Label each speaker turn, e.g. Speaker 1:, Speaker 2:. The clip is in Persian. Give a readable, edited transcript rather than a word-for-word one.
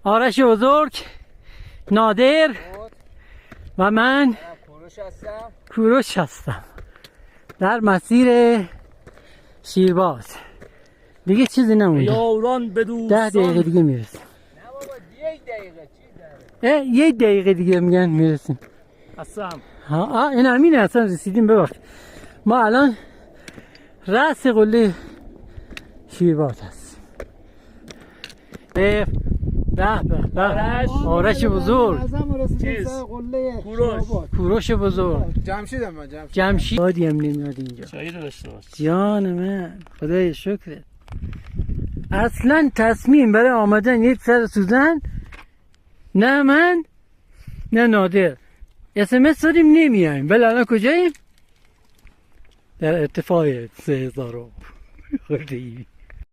Speaker 1: آرش بزرگ، نادر و من کوروش هستم در مسیر شیرباز. دیگه چیزی نمونده.
Speaker 2: یاران به
Speaker 1: 10 دقیقه دیگه میرسیم.
Speaker 3: نه بابا 1 دقیقه چی داره؟
Speaker 1: 1 دقیقه دیگه میگن میرسیم.
Speaker 2: هستم.
Speaker 1: این همینه، اصلا رسیدیم. ببخش ما الان رأس قله شیرباز هست. به آرش بزرگ، کوروش بزرگ، جمشید بادی هم نمیاد اینجا.
Speaker 2: چایی رو داشته باش.
Speaker 1: جان من خدای شکرت. اصلا تصمیم برای آمدن یک سر سوزن نه من نه نادر SMS داریم نمیایم، ولی الان کجاییم؟ در ارتفاع 3000 خورده ای.